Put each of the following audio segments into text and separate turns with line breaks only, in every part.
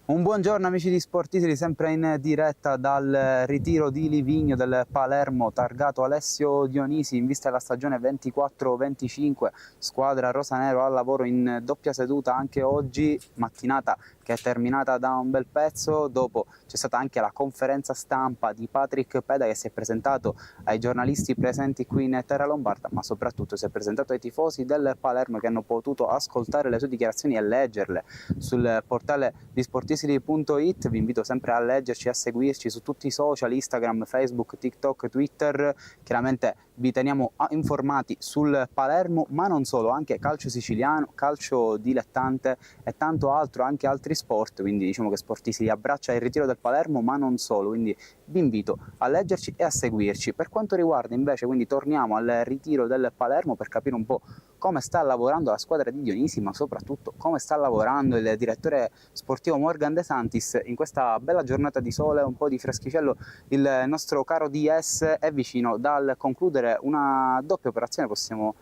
Un buongiorno amici di Sportisili, sempre in diretta dal ritiro di Livigno del Palermo, targato Alessio Dionisi in vista della stagione 24-25, squadra rosanero al lavoro in doppia seduta anche oggi, mattinata che è terminata da un bel pezzo. Dopo c'è stata anche la conferenza stampa di Patrick Peda che si è presentato ai giornalisti presenti qui in terra lombarda, ma soprattutto si è presentato ai tifosi del Palermo che hanno potuto ascoltare le sue dichiarazioni e leggerle sul portale di sportisili.it. Vi invito sempre a leggerci e a seguirci su tutti i social, Instagram, Facebook, TikTok, Twitter. Chiaramente vi teniamo informati sul Palermo, ma non solo, anche calcio siciliano, calcio dilettante e tanto altro, anche altri sport. Quindi diciamo che Sportisili abbraccia il ritiro del Palermo, ma non solo, quindi vi invito a leggerci e a seguirci. Per quanto riguarda invece, quindi torniamo al ritiro del Palermo per capire un po' come sta lavorando la squadra di Dionisi, ma soprattutto come sta lavorando il direttore sportivo Morgan De Santis in questa bella giornata di sole, un po' di freschicello. Il nostro caro DS è vicino dal concludere una doppia operazione, possiamo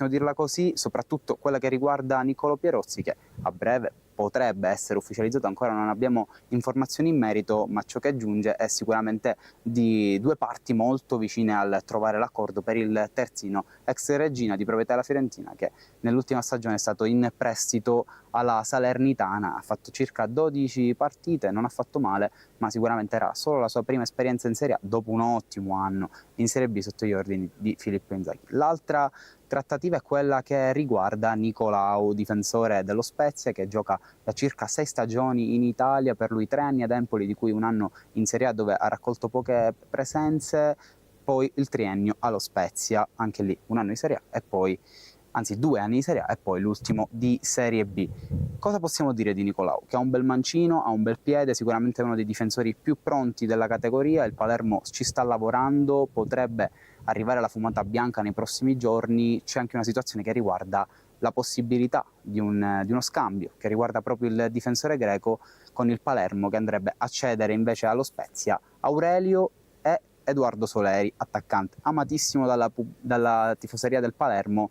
dirla così, soprattutto quella che riguarda Niccolò Pierozzi, che a breve potrebbe essere ufficializzato, ancora non abbiamo informazioni in merito, ma ciò che giunge è sicuramente di due parti molto vicine al trovare l'accordo per il terzino ex Regina di proprietà della Fiorentina, che nell'ultima stagione è stato in prestito alla Salernitana, ha fatto circa 12 partite, non ha fatto male, ma sicuramente era solo la sua prima esperienza in Serie A dopo un ottimo anno in Serie B sotto gli ordini di Filippo Inzaghi. L'altra trattativa è quella che riguarda Nicolau, difensore dello Spezia, che gioca da circa 6 stagioni in Italia, per lui 3 anni ad Empoli, di cui un anno in Serie A dove ha raccolto poche presenze, poi il triennio allo Spezia, anche lì un anno di Serie A e poi, anzi 2 anni di Serie A e poi l'ultimo di Serie B. Cosa possiamo dire di Nicolau? Che ha un bel mancino, ha un bel piede, sicuramente è uno dei difensori più pronti della categoria, il Palermo ci sta lavorando, potrebbe arrivare alla fumata bianca nei prossimi giorni. C'è anche una situazione che riguarda la possibilità di uno scambio, che riguarda proprio il difensore greco con il Palermo, che andrebbe a cedere invece allo Spezia Aurelio e Edoardo Soleri, attaccante amatissimo dalla tifoseria del Palermo,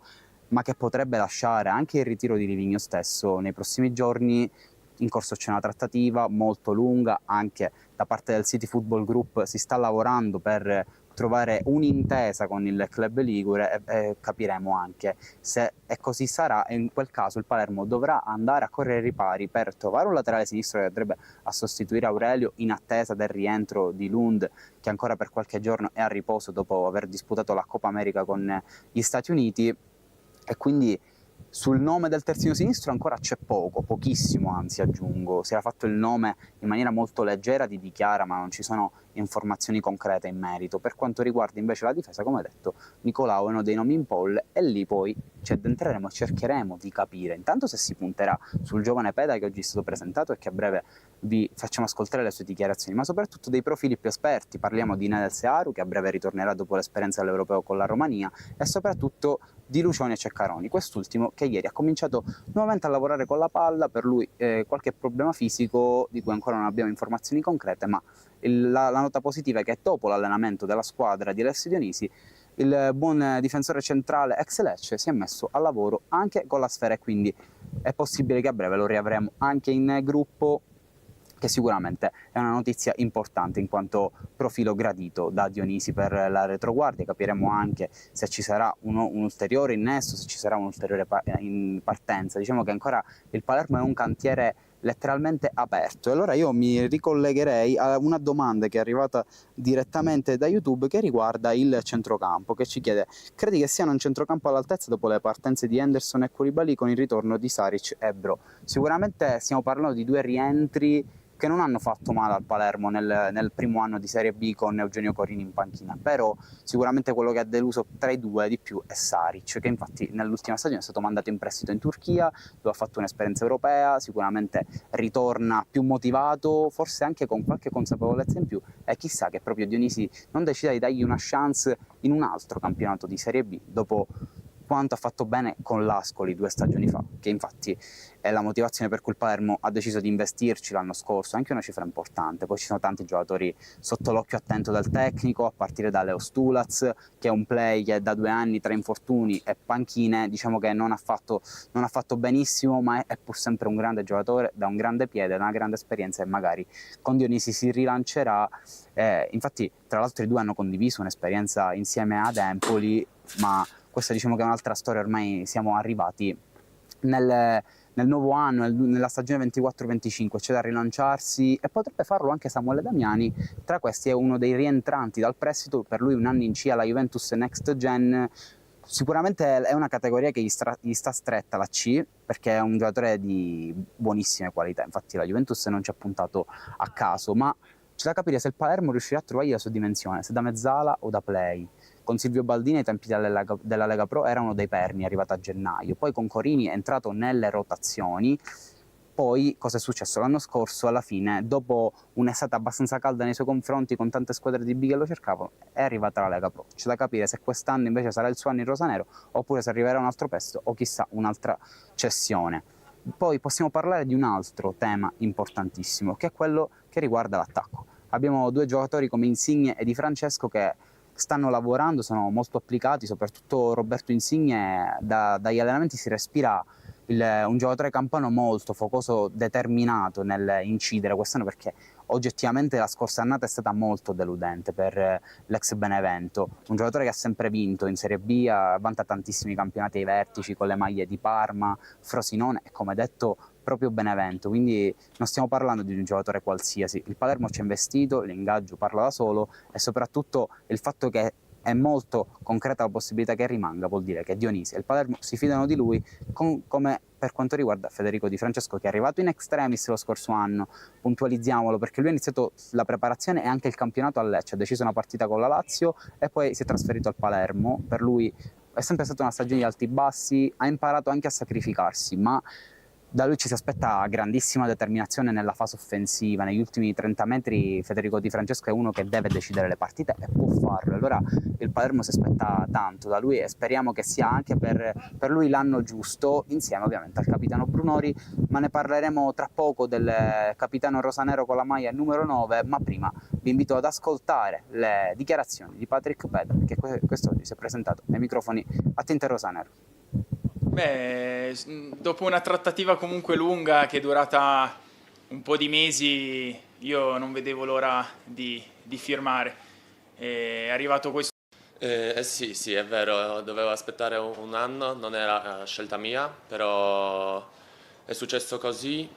ma che potrebbe lasciare anche il ritiro di Livigno stesso nei prossimi giorni. In corso c'è una trattativa molto lunga, anche da parte del City Football Group si sta lavorando per trovare un'intesa con il club ligure e capiremo anche se e così sarà, e in quel caso il Palermo dovrà andare a correre ai ripari per trovare un laterale sinistro che andrebbe a sostituire Aurelio in attesa del rientro di Lund, che ancora per qualche giorno è a riposo dopo aver disputato la Coppa America con gli Stati Uniti. E quindi sul nome del terzino sinistro ancora c'è poco, pochissimo anzi aggiungo, si era fatto il nome in maniera molto leggera di Dichiara, ma non ci sono informazioni concrete in merito. Per quanto riguarda invece la difesa, come detto, Nicolau è uno dei nomi in poll e lì poi ci addentreremo e cercheremo di capire intanto se si punterà sul giovane Peda che oggi è stato presentato e che a breve vi facciamo ascoltare le sue dichiarazioni, ma soprattutto dei profili più esperti. Parliamo di Nedel Searu, che a breve ritornerà dopo l'esperienza all'Europeo con la Romania, e soprattutto di Lucioni e Ceccaroni, quest'ultimo che ieri ha cominciato nuovamente a lavorare con la palla, per lui qualche problema fisico di cui ancora non abbiamo informazioni concrete, ma la nota positiva è che dopo l'allenamento della squadra di Alessio Dionisi il buon difensore centrale ex Lecce si è messo al lavoro anche con la sfera, e quindi è possibile che a breve lo riavremo anche in gruppo, che sicuramente è una notizia importante in quanto profilo gradito da Dionisi per la retroguardia. Capiremo anche se ci sarà un ulteriore innesto, se ci sarà un'ulteriore in partenza. Diciamo che ancora il Palermo è un cantiere letteralmente aperto, e allora io mi ricollegherei a una domanda che è arrivata direttamente da YouTube, che riguarda il centrocampo, che ci chiede: credi che siano un centrocampo all'altezza dopo le partenze di Henderson e Koulibaly con il ritorno di Saric e Bro? Sicuramente stiamo parlando di due rientri che non hanno fatto male al Palermo nel primo anno di Serie B con Eugenio Corini in panchina, però sicuramente quello che ha deluso tra i due di più è Saric, che infatti nell'ultima stagione è stato mandato in prestito in Turchia, dove ha fatto un'esperienza europea, sicuramente ritorna più motivato, forse anche con qualche consapevolezza in più, e chissà che proprio Dionisi non decida di dargli una chance in un altro campionato di Serie B, dopo quanto ha fatto bene con l'Ascoli 2 stagioni fa, che infatti è la motivazione per cui il Palermo ha deciso di investirci l'anno scorso, anche una cifra importante. Poi ci sono tanti giocatori sotto l'occhio attento del tecnico, a partire da Leo Stulaz, che è un play che da 2 anni tra infortuni e panchine diciamo che non ha fatto benissimo, ma è pur sempre un grande giocatore, da un grande piede, da una grande esperienza, e magari con Dionisi si rilancerà. Infatti tra l'altro i due hanno condiviso un'esperienza insieme ad Empoli, ma questa diciamo che è un'altra storia. Ormai siamo arrivati nel nuovo anno, nella stagione 24-25, c'è da rilanciarsi, e potrebbe farlo anche Samuele Damiani. Tra questi è uno dei rientranti dal prestito, per lui un anno in C alla Juventus Next Gen. Sicuramente è una categoria che gli sta stretta la C, perché è un giocatore di buonissime qualità, infatti la Juventus non ci ha puntato a caso, ma c'è da capire se il Palermo riuscirà a trovargli la sua dimensione, se da mezzala o da play. Con Silvio Baldini ai tempi della Lega Pro era uno dei perni, arrivato a gennaio, poi con Corini è entrato nelle rotazioni. Poi cosa è successo l'anno scorso? Alla fine, dopo un'estate abbastanza calda nei suoi confronti, con tante squadre di B che lo cercavano, è arrivata la Lega Pro. C'è da capire se quest'anno invece sarà il suo anno in rosanero, oppure se arriverà un altro prestito o chissà un'altra cessione. Poi possiamo parlare di un altro tema importantissimo, che è quello che riguarda l'attacco. Abbiamo due giocatori come Insigne e Di Francesco che stanno lavorando, sono molto applicati, soprattutto Roberto Insigne. Dagli allenamenti si respira un giocatore campano molto focoso, determinato nel incidere quest'anno, perché oggettivamente la scorsa annata è stata molto deludente per l'ex Benevento. Un giocatore che ha sempre vinto in Serie B, vanta tantissimi campionati ai vertici con le maglie di Parma, Frosinone e, come detto, proprio Benevento. Quindi non stiamo parlando di un giocatore qualsiasi. Il Palermo ci ha investito, l'ingaggio parla da solo, e soprattutto il fatto che è molto concreta la possibilità che rimanga, vuol dire che Dionisi e il Palermo si fidano di lui, come per quanto riguarda Federico Di Francesco, che è arrivato in extremis lo scorso anno. Puntualizziamolo, perché lui ha iniziato la preparazione e anche il campionato a Lecce, ha deciso una partita con la Lazio e poi si è trasferito al Palermo. Per lui è sempre stata una stagione di alti e bassi, ha imparato anche a sacrificarsi, ma da lui ci si aspetta grandissima determinazione nella fase offensiva. Negli ultimi 30 metri Federico Di Francesco è uno che deve decidere le partite e può farlo. Allora il Palermo si aspetta tanto da lui e speriamo che sia anche per lui l'anno giusto, insieme ovviamente al capitano Brunori, ma ne parleremo tra poco del capitano rosanero con la maglia numero 9, ma prima vi invito ad ascoltare le dichiarazioni di Patrick Pedro, che quest'oggi si è presentato ai microfoni a Tinte Rosanero.
Beh, dopo una trattativa comunque lunga che è durata un po' di mesi, io non vedevo l'ora di firmare. È arrivato questo.
Sì, sì, è vero, dovevo aspettare un anno, non era scelta mia, però è successo così.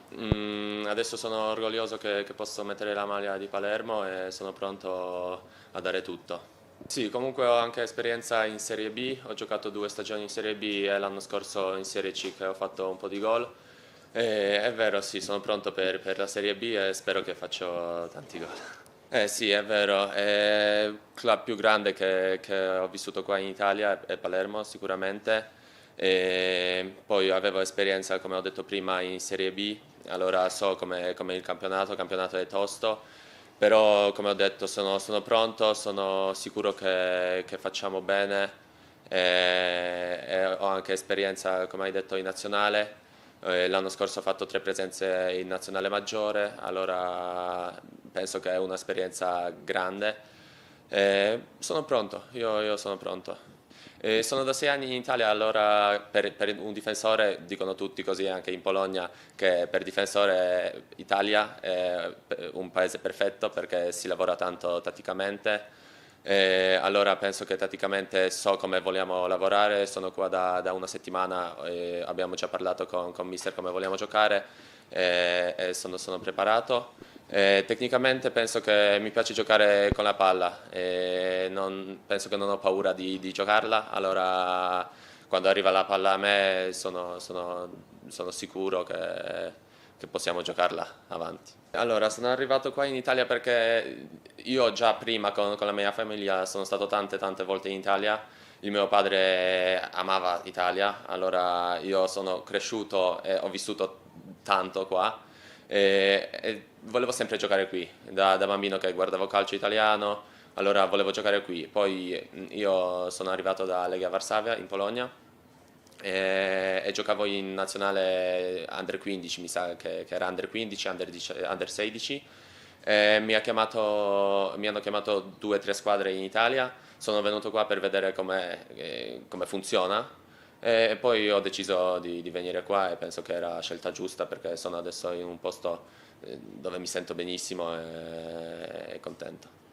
Adesso sono orgoglioso che posso mettere la maglia di Palermo e sono pronto a dare tutto. Sì, comunque ho anche esperienza in Serie B, ho giocato 2 stagioni in Serie B e l'anno scorso in Serie C che ho fatto un po' di gol. È vero, sì, sono pronto per la Serie B e spero che faccio tanti gol. Sì, è vero, è il club più grande che ho vissuto qua in Italia, è Palermo sicuramente. E poi avevo esperienza, come ho detto prima, in Serie B, allora so come il campionato è tosto. Però come ho detto sono pronto, sono sicuro che facciamo bene e ho anche esperienza, come hai detto, in nazionale. L'anno scorso ho fatto 3 presenze in nazionale maggiore, allora penso che è un'esperienza grande. Sono pronto, io sono pronto. Sono da 6 anni in Italia, allora per un difensore, dicono tutti così anche in Polonia, che per difensore Italia è un paese perfetto perché si lavora tanto tatticamente. Allora penso che tatticamente so come vogliamo lavorare, sono qua da una settimana e abbiamo già parlato con mister come vogliamo giocare e sono preparato. Tecnicamente penso che mi piace giocare con la palla e penso che non ho paura di giocarla, allora quando arriva la palla a me sono sicuro che possiamo giocarla avanti. Allora, sono arrivato qua in Italia perché io già prima con la mia famiglia sono stato tante volte in Italia. Il mio padre amava l'Italia, allora io sono cresciuto e ho vissuto tanto qua e volevo sempre giocare qui, da bambino che guardavo calcio italiano, allora volevo giocare qui. Poi io sono arrivato da Legia Varsavia in Polonia e giocavo in nazionale Under 15, mi sa che era Under 15, Under 16. Mi hanno chiamato 2 o 3 squadre in Italia, sono venuto qua per vedere come funziona e poi ho deciso di venire qua e penso che era la scelta giusta perché sono adesso in un posto dove mi sento benissimo e contento.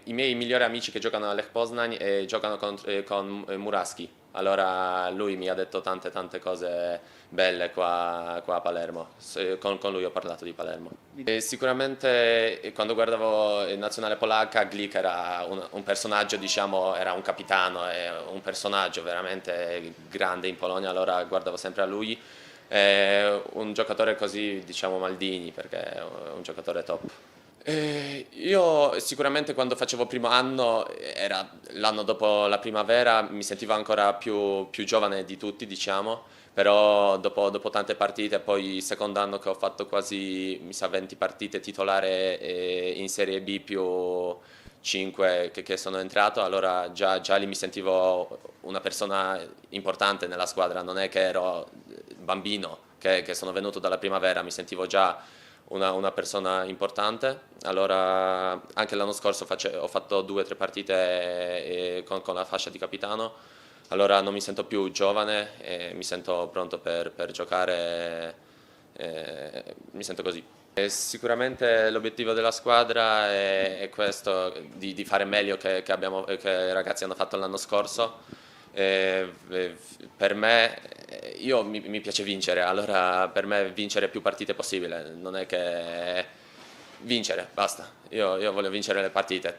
I miei migliori amici che giocano a Lech Poznań giocano con Muraski, allora lui mi ha detto tante cose belle qua a Palermo. Con lui ho parlato di Palermo. E sicuramente quando guardavo il nazionale polacca, Glik era un personaggio, diciamo, era un capitano, un personaggio veramente grande in Polonia, allora guardavo sempre a lui. Un giocatore così, diciamo, Maldini, perché è un giocatore top. Io sicuramente quando facevo primo anno, era l'anno dopo la primavera, mi sentivo ancora più giovane di tutti, diciamo, però dopo tante partite, poi il secondo anno che ho fatto quasi, mi sa, 20 partite titolare in Serie B più 5 che sono entrato, allora già lì mi sentivo una persona importante nella squadra, non è che ero bambino, che sono venuto dalla primavera, mi sentivo già una persona importante, allora anche l'anno scorso ho fatto 2 o 3 partite con la fascia di capitano, allora non mi sento più giovane e mi sento pronto per giocare, mi sento così. E sicuramente l'obiettivo della squadra è questo, di fare meglio che i ragazzi hanno fatto l'anno scorso. Per me, mi piace vincere, allora per me vincere più partite possibile, non è che vincere, basta, io voglio vincere le partite,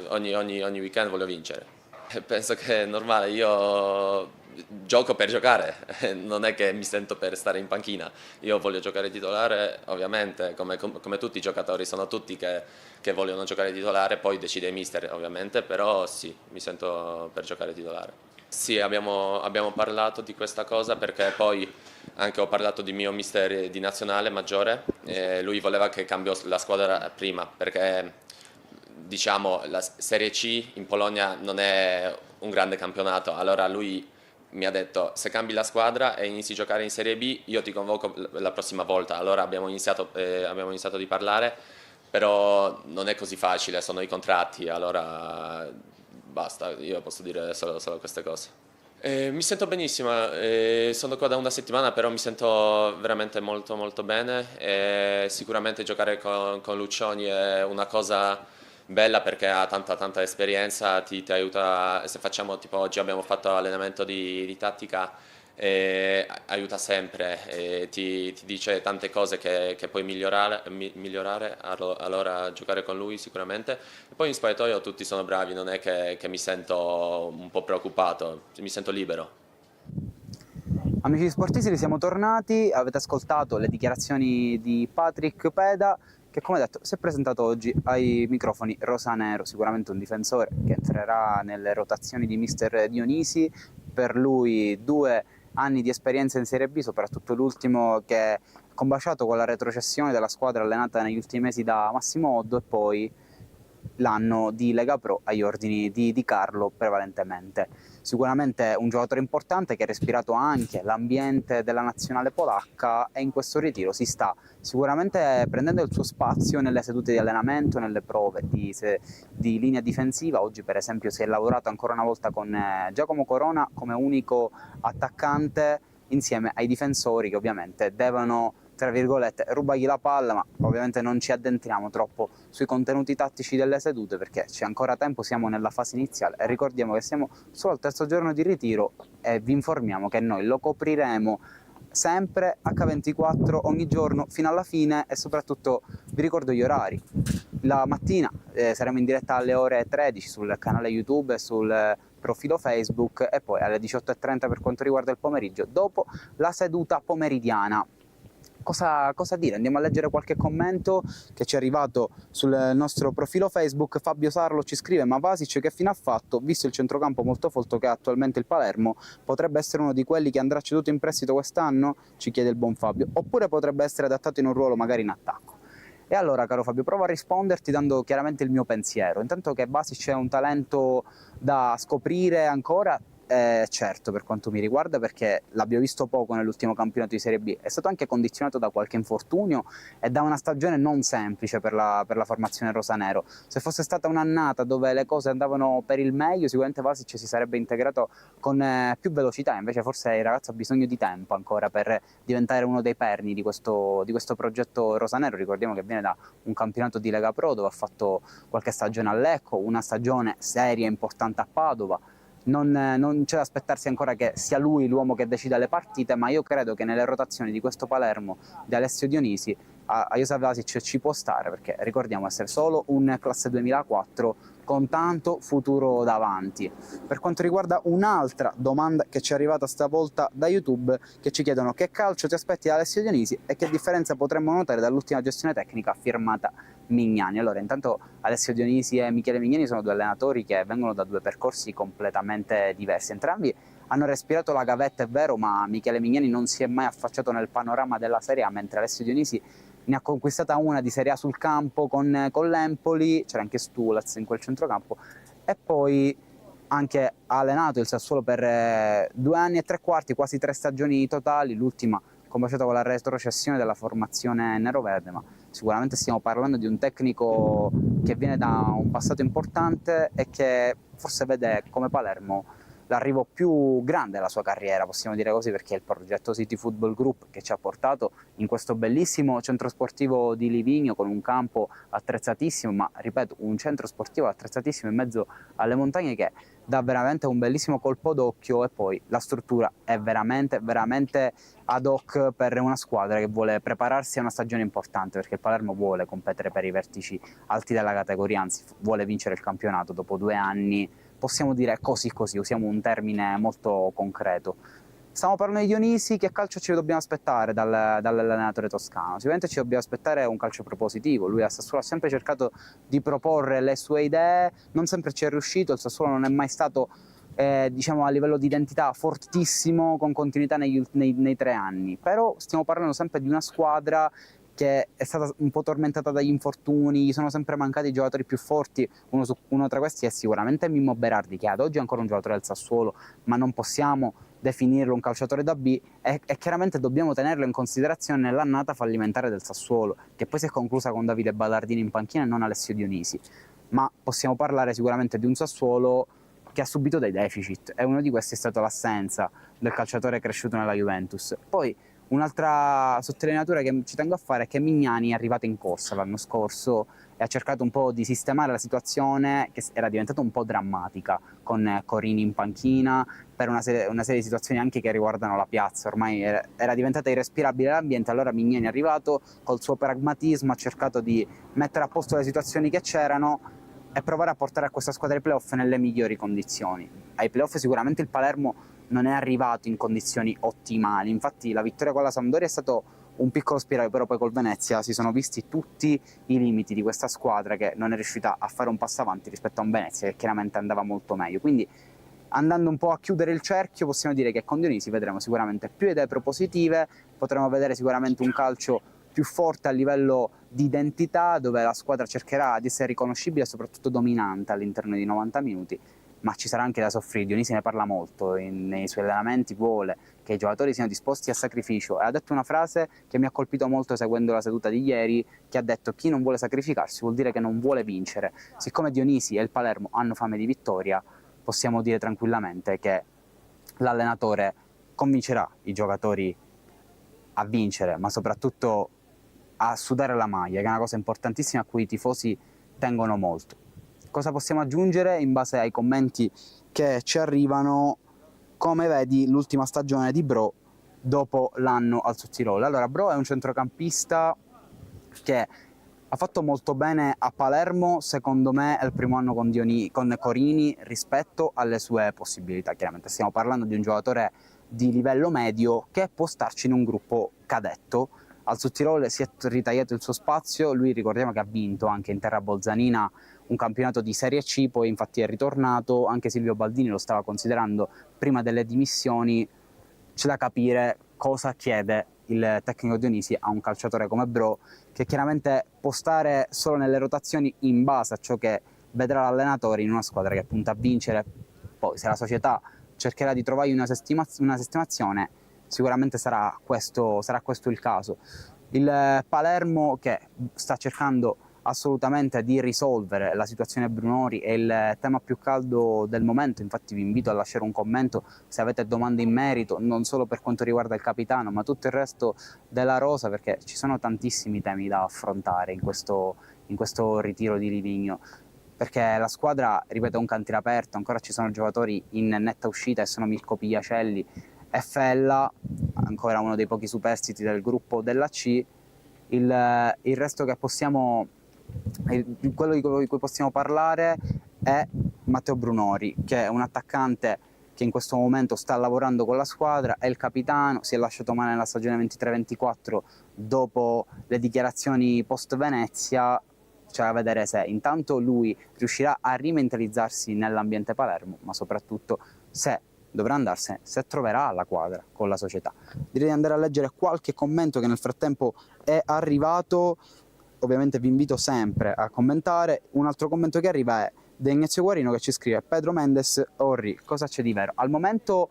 ogni weekend voglio vincere. Penso che è normale, io gioco per giocare, non è che mi sento per stare in panchina, io voglio giocare titolare, ovviamente, come tutti i giocatori, sono tutti che vogliono giocare titolare, poi decide il mister ovviamente, però sì, mi sento per giocare titolare. Sì, abbiamo parlato di questa cosa perché poi anche ho parlato di mio mister di nazionale maggiore e lui voleva che cambio la squadra prima perché diciamo la Serie C in Polonia non è un grande campionato, allora lui mi ha detto se cambi la squadra e inizi a giocare in Serie B io ti convoco la prossima volta, allora abbiamo iniziato di parlare, però non è così facile, sono i contratti, allora basta, io posso dire solo queste cose. Mi sento benissimo, sono qua da una settimana però mi sento veramente molto bene e sicuramente giocare con Lucioni è una cosa bella perché ha tanta esperienza, ti aiuta, se facciamo tipo oggi abbiamo fatto allenamento di tattica, aiuta sempre, ti dice tante cose che puoi migliorare, allora giocare con lui sicuramente. E poi in spogliatoio tutti sono bravi, non è che mi sento un po' preoccupato, mi sento libero.
Amici sportisti, siamo tornati, avete ascoltato le dichiarazioni di Patrick Peda, che come detto si è presentato oggi ai microfoni rosanero, sicuramente un difensore che entrerà nelle rotazioni di mister Dionisi, per lui 2 anni di esperienza in Serie B, soprattutto l'ultimo che ha combaciato con la retrocessione della squadra allenata negli ultimi mesi da Massimo Oddo e poi l'anno di Lega Pro agli ordini di Carlo prevalentemente. Sicuramente un giocatore importante che ha respirato anche l'ambiente della nazionale polacca e in questo ritiro si sta sicuramente prendendo il suo spazio nelle sedute di allenamento, nelle prove di linea difensiva. Oggi per esempio si è lavorato ancora una volta con Giacomo Corona come unico attaccante insieme ai difensori che ovviamente devono, tra virgolette, rubargli la palla, ma ovviamente non ci addentriamo troppo sui contenuti tattici delle sedute perché c'è ancora tempo, siamo nella fase iniziale e ricordiamo che siamo solo al 3° giorno di ritiro e vi informiamo che noi lo copriremo sempre H24 ogni giorno fino alla fine e soprattutto vi ricordo gli orari. La mattina saremo in diretta alle ore 13 sul canale YouTube e sul profilo Facebook e poi alle 18:30 per quanto riguarda il pomeriggio, dopo la seduta pomeridiana. Cosa dire? Andiamo a leggere qualche commento che ci è arrivato sul nostro profilo Facebook. Fabio Sarlo ci scrive: ma Vasic che fine ha fatto? Visto il centrocampo molto folto che ha attualmente il Palermo, potrebbe essere uno di quelli che andrà ceduto in prestito quest'anno? Ci chiede il buon Fabio. Oppure potrebbe essere adattato in un ruolo magari in attacco. E allora, caro Fabio, provo a risponderti dando chiaramente il mio pensiero. Intanto che Vasic è un talento da scoprire ancora, certo per quanto mi riguarda, perché l'abbiamo visto poco nell'ultimo campionato di Serie B, è stato anche condizionato da qualche infortunio e da una stagione non semplice per la formazione rosanero. Se fosse stata un'annata dove le cose andavano per il meglio, sicuramente Vasic si sarebbe integrato con più velocità, invece forse il ragazzo ha bisogno di tempo ancora per diventare uno dei perni di questo progetto rosanero. Ricordiamo che viene da un campionato di Lega Pro dove ha fatto qualche stagione a Lecco, una stagione seria e importante a Padova. Non c'è da aspettarsi ancora che sia lui l'uomo che decida le partite, ma io credo che nelle rotazioni di questo Palermo di Alessio Dionisi a Josef Vasic ci può stare, perché ricordiamo essere solo un classe 2004 con tanto futuro davanti. Per quanto riguarda un'altra domanda che ci è arrivata stavolta da YouTube, che ci chiedono che calcio ti aspetti da Alessio Dionisi e che differenza potremmo notare dall'ultima gestione tecnica firmata Mignani. Allora, intanto Alessio Dionisi e Michele Mignani sono due allenatori che vengono da due percorsi completamente diversi. Entrambi hanno respirato la gavetta, è vero, ma Michele Mignani non si è mai affacciato nel panorama della Serie A, mentre Alessio Dionisi ne ha conquistata una di Serie A sul campo con l'Empoli, c'era anche Stulaz in quel centrocampo, e poi anche ha allenato il Sassuolo per 2 anni e 3/4, quasi 3 stagioni totali, l'ultima combaciata con la retrocessione della formazione neroverde, ma sicuramente stiamo parlando di un tecnico che viene da un passato importante e che forse vede come Palermo l'arrivo più grande della sua carriera, possiamo dire così, perché è il progetto City Football Group che ci ha portato in questo bellissimo centro sportivo di Livigno con un campo attrezzatissimo, ma ripeto, un centro sportivo attrezzatissimo in mezzo alle montagne che dà veramente un bellissimo colpo d'occhio, e poi la struttura è veramente ad hoc per una squadra che vuole prepararsi a una stagione importante, perché il Palermo vuole competere per i vertici alti della categoria, anzi vuole vincere il campionato dopo 2 anni, possiamo dire così, usiamo un termine molto concreto. Stiamo parlando di Dionisi, che calcio ci dobbiamo aspettare dall'allenatore toscano? Sicuramente ci dobbiamo aspettare un calcio propositivo. Lui a Sassuolo ha sempre cercato di proporre le sue idee, non sempre ci è riuscito, il Sassuolo non è mai stato diciamo a livello di identità fortissimo con continuità nei 3 anni, però stiamo parlando sempre di una squadra che è stata un po' tormentata dagli infortuni, gli sono sempre mancati i giocatori più forti, uno tra questi è sicuramente Mimmo Berardi, che ad oggi è ancora un giocatore del Sassuolo, ma non possiamo definirlo un calciatore da B, e chiaramente dobbiamo tenerlo in considerazione nell'annata fallimentare del Sassuolo, che poi si è conclusa con Davide Ballardini in panchina e non Alessio Dionisi, ma possiamo parlare sicuramente di un Sassuolo che ha subito dei deficit, e uno di questi è stata l'assenza del calciatore cresciuto nella Juventus. Poi un'altra sottolineatura che ci tengo a fare è che Mignani è arrivato in corsa l'anno scorso e ha cercato un po' di sistemare la situazione che era diventata un po' drammatica, con Corini in panchina, per una serie di situazioni anche che riguardano la piazza. Ormai era diventata irrespirabile l'ambiente, allora Mignani è arrivato col suo pragmatismo, ha cercato di mettere a posto le situazioni che c'erano e provare a portare a questa squadra ai playoff nelle migliori condizioni. Ai playoff sicuramente il Palermo non è arrivato in condizioni ottimali, infatti la vittoria con la Sampdoria è stato un piccolo spiraglio, però poi col Venezia si sono visti tutti i limiti di questa squadra, che non è riuscita a fare un passo avanti rispetto a un Venezia che chiaramente andava molto meglio. Quindi, andando un po' a chiudere il cerchio, possiamo dire che con Dionisi vedremo sicuramente più idee propositive, potremo vedere sicuramente un calcio più forte a livello di identità, dove la squadra cercherà di essere riconoscibile e soprattutto dominante all'interno di 90 minuti, ma ci sarà anche da soffrire. Dionisi ne parla molto nei suoi allenamenti, vuole che i giocatori siano disposti a sacrificio, e ha detto una frase che mi ha colpito molto seguendo la seduta di ieri, che ha detto: chi non vuole sacrificarsi vuol dire che non vuole vincere. Siccome Dionisi e il Palermo hanno fame di vittoria, possiamo dire tranquillamente che l'allenatore convincerà i giocatori a vincere, ma soprattutto a sudare la maglia, che è una cosa importantissima a cui i tifosi tengono molto. Cosa possiamo aggiungere in base ai commenti che ci arrivano? Come vedi l'ultima stagione di Bro dopo l'anno al Sottirolo? Allora, Bro è un centrocampista che ha fatto molto bene a Palermo, secondo me è il primo anno con Corini rispetto alle sue possibilità. Chiaramente stiamo parlando di un giocatore di livello medio che può starci in un gruppo cadetto. Al Sottirolo si è ritagliato il suo spazio, lui ricordiamo che ha vinto anche in terra bolzanina un campionato di Serie C, poi infatti è ritornato, anche Silvio Baldini lo stava considerando prima delle dimissioni. C'è da capire cosa chiede il tecnico Dionisi a un calciatore come Bro, che chiaramente può stare solo nelle rotazioni in base a ciò che vedrà l'allenatore in una squadra che punta a vincere. Poi se la società cercherà di trovare una sistemazione, sicuramente sarà questo il caso. Il Palermo, che sta cercando assolutamente di risolvere la situazione Brunori, è il tema più caldo del momento. Infatti vi invito a lasciare un commento se avete domande in merito, non solo per quanto riguarda il capitano ma tutto il resto della rosa, perché ci sono tantissimi temi da affrontare in questo ritiro di Livigno, perché la squadra, ripeto, è un cantiere aperto, ancora ci sono giocatori in netta uscita e sono Mirko Pigliacelli e Fella, ancora uno dei pochi superstiti del gruppo della C. Il resto che possiamo, quello di cui possiamo parlare è Matteo Brunori, che è un attaccante che in questo momento sta lavorando con la squadra, è il capitano, si è lasciato male nella stagione 23-24 dopo le dichiarazioni post Venezia. C'è da vedere se intanto lui riuscirà a rimentalizzarsi nell'ambiente Palermo, ma soprattutto se dovrà andarsene, se troverà la quadra con la società. Direi di andare a leggere qualche commento che nel frattempo è arrivato. Ovviamente vi invito sempre a commentare. Un altro commento che arriva è da Ignazio Guarino, che ci scrive: Pedro Mendes, Orri, cosa c'è di vero? Al momento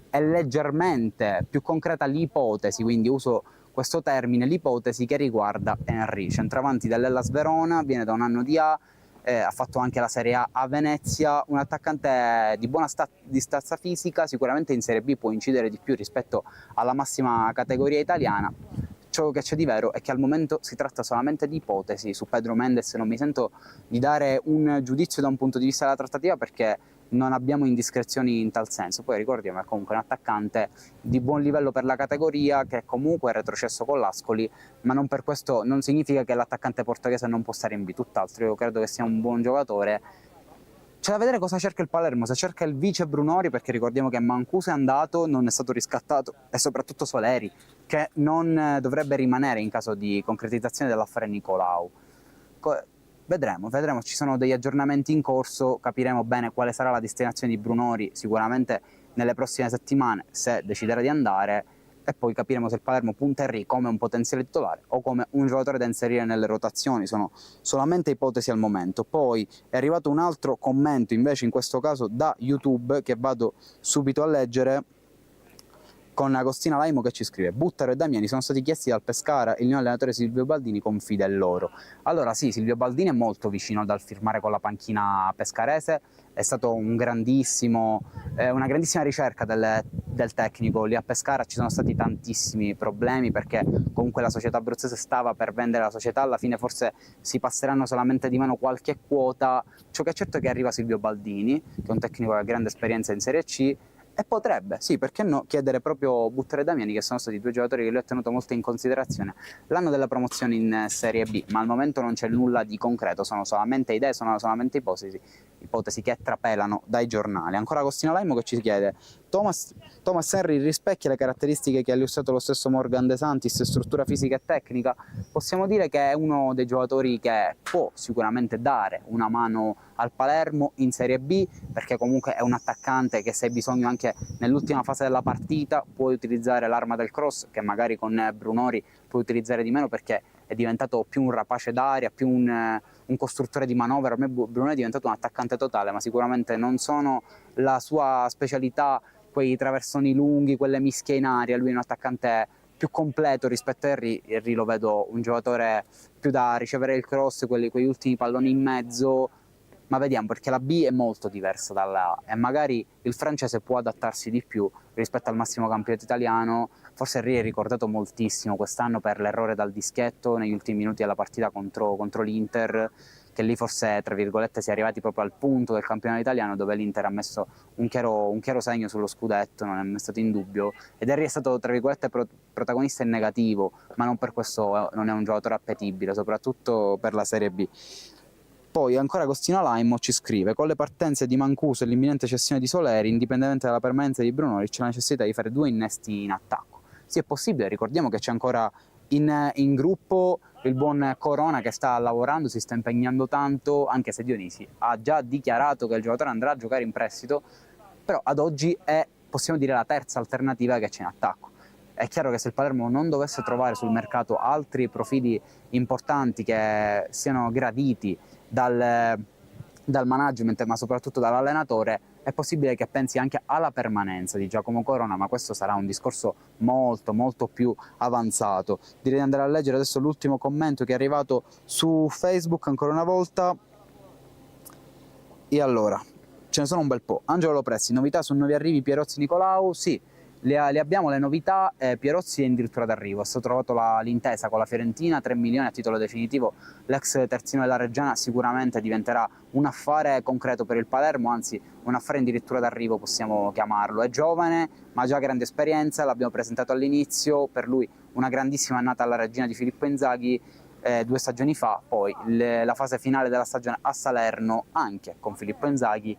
è leggermente più concreta l'ipotesi, quindi uso questo termine, l'ipotesi che riguarda Henry, centravanti dell'Hellas Verona, viene da un anno di A, ha fatto anche la Serie A a Venezia, un attaccante di buona stazza fisica, sicuramente in Serie B può incidere di più rispetto alla massima categoria italiana. Ciò che c'è di vero è che al momento si tratta solamente di ipotesi. Su Pedro Mendes non mi sento di dare un giudizio da un punto di vista della trattativa, perché non abbiamo indiscrezioni in tal senso. Poi ricordiamo che è comunque un attaccante di buon livello per la categoria, che comunque è retrocesso con l'Ascoli, ma non per questo non significa che l'attaccante portoghese non può stare in B, tutt'altro. Io credo che sia un buon giocatore. C'è da vedere cosa cerca il Palermo, se cerca il vice Brunori, perché ricordiamo che Mancuso è andato, non è stato riscattato, e soprattutto Soleri, che non dovrebbe rimanere in caso di concretizzazione dell'affare Nicolau. Vedremo, ci sono degli aggiornamenti in corso, capiremo bene quale sarà la destinazione di Brunori sicuramente nelle prossime settimane, se deciderà di andare, e poi capiremo se il Palermo punta Henry come un potenziale titolare o come un giocatore da inserire nelle rotazioni. Sono solamente ipotesi al momento. Poi è arrivato un altro commento, invece in questo caso da YouTube, che vado subito a leggere, con Agostina Laimo che ci scrive: Buttaro e Damiani sono stati chiesti dal Pescara, il mio allenatore Silvio Baldini confida in loro. Allora sì, Silvio Baldini è molto vicino dal firmare con la panchina pescarese, è stato una grandissima ricerca del tecnico. Lì a Pescara ci sono stati tantissimi problemi, perché comunque la società abruzzese stava per vendere la società, alla fine forse si passeranno solamente di meno qualche quota. Ciò che è certo è che arriva Silvio Baldini, che è un tecnico che ha grande esperienza in Serie C, e potrebbe, sì, perché no, chiedere proprio Buttero e Damiani, che sono stati due giocatori che lui ha tenuto molto in considerazione l'anno della promozione in Serie B, ma al momento non c'è nulla di concreto, sono solamente idee, sono solamente ipotesi che trapelano dai giornali. Ancora Agostino Laimo che ci chiede: Thomas Henry rispecchia le caratteristiche che ha illustrato lo stesso Morgan De Santis, struttura fisica e tecnica? Possiamo dire che è uno dei giocatori che può sicuramente dare una mano al Palermo in Serie B, perché comunque è un attaccante che, se hai bisogno anche nell'ultima fase della partita, puoi utilizzare l'arma del cross, che magari con Brunori puoi utilizzare di meno, perché è diventato più un rapace d'aria, più un costruttore di manovra. Per me Brunori è diventato un attaccante totale, ma sicuramente non sono la sua specialità quei traversoni lunghi, quelle mischie in aria. Lui è un attaccante più completo rispetto a Henry. Henry lo vedo un giocatore più da ricevere il cross, quegli ultimi palloni in mezzo, ma vediamo, perché la B è molto diversa dalla A e magari il francese può adattarsi di più rispetto al massimo campionato italiano. Forse Henry è ricordato moltissimo quest'anno per l'errore dal dischetto negli ultimi minuti della partita contro l'Inter, che lì forse, tra virgolette, si è arrivati proprio al punto del campionato italiano dove l'Inter ha messo un chiaro segno sullo scudetto, non è mai stato in dubbio, ed Henry è stato, tra virgolette, protagonista in negativo, ma non per questo non è un giocatore appetibile, soprattutto per la Serie B. Poi ancora Agostino Laimo ci scrive: con le partenze di Mancuso e l'imminente cessione di Soleri, indipendentemente dalla permanenza di Brunori, c'è la necessità di fare 2 innesti in attacco. Sì, è possibile, ricordiamo che c'è ancora in gruppo il buon Corona, che sta lavorando, si sta impegnando tanto, anche se Dionisi ha già dichiarato che il giocatore andrà a giocare in prestito, però ad oggi è, possiamo dire, la terza alternativa che c'è in attacco. È chiaro che se il Palermo non dovesse trovare sul mercato altri profili importanti che siano graditi dal management ma soprattutto dall'allenatore, è possibile che pensi anche alla permanenza di Giacomo Corona, ma questo sarà un discorso molto più avanzato. Direi di andare a leggere adesso l'ultimo commento che è arrivato su Facebook ancora una volta. E allora, ce ne sono un bel po'. Angelo Lopressi, novità su nuovi arrivi Pierozzi Nicolau? Sì, le abbiamo le novità, Pierozzi è addirittura d'arrivo, è stato trovato l'intesa con la Fiorentina, 3 milioni a titolo definitivo, l'ex terzino della Reggiana sicuramente diventerà un affare concreto per il Palermo, anzi un affare addirittura d'arrivo possiamo chiamarlo, è giovane ma già grande esperienza, l'abbiamo presentato all'inizio, per lui una grandissima annata alla Reggiana di Filippo Inzaghi, 2 stagioni fa, poi la fase finale della stagione a Salerno anche con Filippo Inzaghi,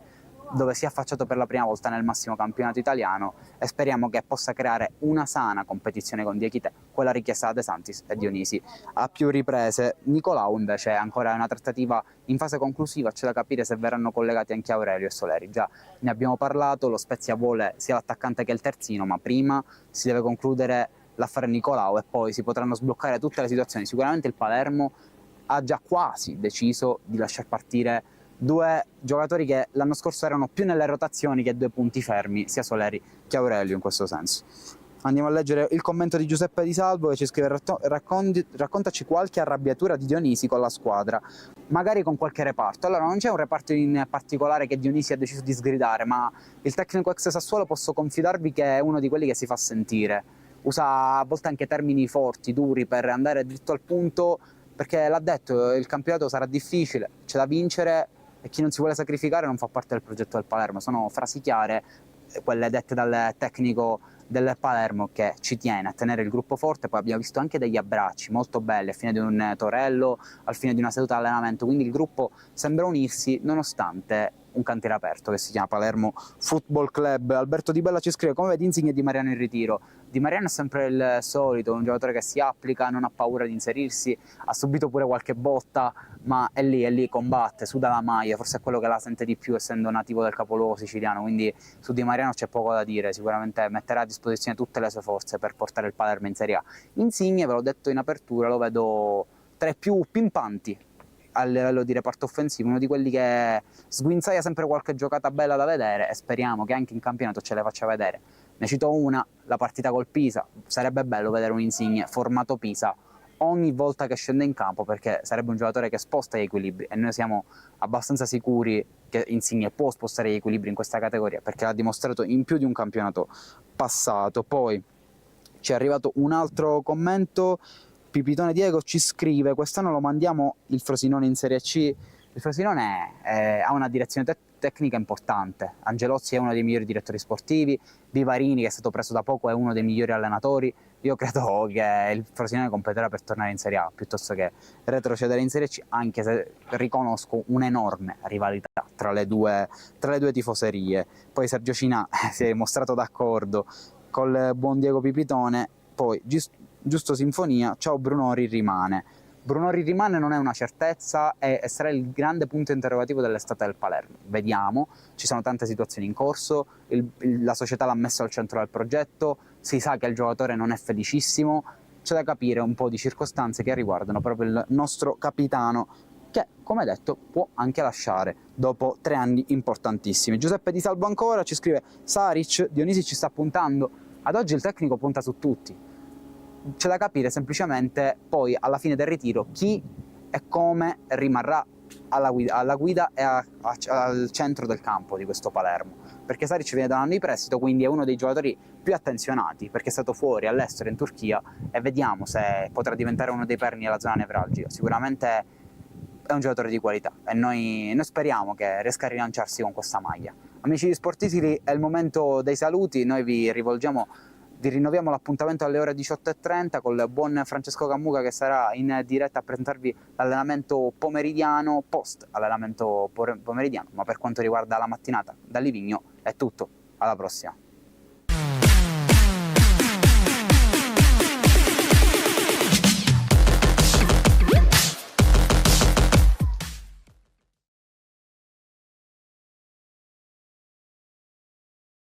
dove si è affacciato per la prima volta nel massimo campionato italiano e speriamo che possa creare una sana competizione con Diachite, quella richiesta da De Santis e Dionisi a più riprese. Nicolau invece è ancora una trattativa in fase conclusiva, c'è da capire se verranno collegati anche Aurelio e Soleri, già ne abbiamo parlato, lo Spezia vuole sia l'attaccante che il terzino, ma prima si deve concludere l'affare Nicolau e poi si potranno sbloccare tutte le situazioni. Sicuramente il Palermo ha già quasi deciso di lasciar partire 2 giocatori che l'anno scorso erano più nelle rotazioni che 2 punti fermi, sia Soleri che Aurelio in questo senso. Andiamo a leggere il commento di Giuseppe Di Salvo che ci scrive: raccontaci qualche arrabbiatura di Dionisi con la squadra, magari con qualche reparto. Allora, non c'è un reparto in particolare che Dionisi ha deciso di sgridare, ma il tecnico ex Sassuolo posso confidarvi che è uno di quelli che si fa sentire, usa a volte anche termini forti, duri, per andare dritto al punto, perché l'ha detto, il campionato sarà difficile, c'è da vincere e chi non si vuole sacrificare non fa parte del progetto del Palermo. Sono frasi chiare, quelle dette dal tecnico del Palermo, che ci tiene a tenere il gruppo forte. Poi abbiamo visto anche degli abbracci molto belli a fine di un torello, al fine di una seduta allenamento, quindi il gruppo sembra unirsi nonostante un cantiere aperto che si chiama Palermo Football Club. Alberto Di Bella ci scrive: come vedi Insigne e Di Mariano in ritiro? Di Mariano è sempre il solito, un giocatore che si applica, non ha paura di inserirsi, ha subito pure qualche botta, ma è lì, combatte, suda la maglia, forse è quello che la sente di più essendo nativo del capoluogo siciliano, quindi su Di Mariano c'è poco da dire, sicuramente metterà a disposizione tutte le sue forze per portare il Palermo in Serie A. Insigne, ve l'ho detto in apertura, lo vedo tra i più pimpanti a livello di reparto offensivo, uno di quelli che sguinzaia sempre qualche giocata bella da vedere e speriamo che anche in campionato ce le faccia vedere. Ne cito una, la partita col Pisa, sarebbe bello vedere un Insigne formato Pisa ogni volta che scende in campo, perché sarebbe un giocatore che sposta gli equilibri e noi siamo abbastanza sicuri che Insigne può spostare gli equilibri in questa categoria, perché l'ha dimostrato in più di un campionato passato. Poi ci è arrivato un altro commento, Pipitone Diego ci scrive: quest'anno lo mandiamo il Frosinone in Serie C. Il Frosinone ha una direzione tecnica importante, Angelozzi è uno dei migliori direttori sportivi, Vivarini, che è stato preso da poco, è uno dei migliori allenatori. Io credo che il Frosinone competerà per tornare in Serie A piuttosto che retrocedere in Serie C, anche se riconosco un'enorme rivalità tra le due tifoserie. Poi Sergio Cinà si è mostrato d'accordo col buon Diego Pipitone. Poi Giusto Sinfonia, ciao Brunori rimane. Brunori rimane non è una certezza e sarà il grande punto interrogativo dell'estate del Palermo. Vediamo, ci sono tante situazioni in corso, la società l'ha messo al centro del progetto, si sa che il giocatore non è felicissimo, c'è da capire un po' di circostanze che riguardano proprio il nostro capitano, che, come detto, può anche lasciare dopo 3 anni importantissimi. Giuseppe Di Salvo ancora ci scrive: Saric, Dionisi ci sta puntando, ad oggi il tecnico punta su tutti. C'è da capire semplicemente poi alla fine del ritiro chi e come rimarrà alla guida e al centro del campo di questo Palermo, perché Saric viene da un anno di prestito, quindi è uno dei giocatori più attenzionati, perché è stato fuori all'estero in Turchia, e vediamo se potrà diventare uno dei perni della zona nevralgica. Sicuramente è un giocatore di qualità e noi speriamo che riesca a rilanciarsi con questa maglia. Amici di Sportisili, è il momento dei saluti, noi vi rinnoviamo l'appuntamento alle ore 18:30 col buon Francesco Cammuca, che sarà in diretta a presentarvi l'allenamento pomeridiano, post allenamento pomeridiano, ma per quanto riguarda la mattinata da Livigno è tutto, alla prossima.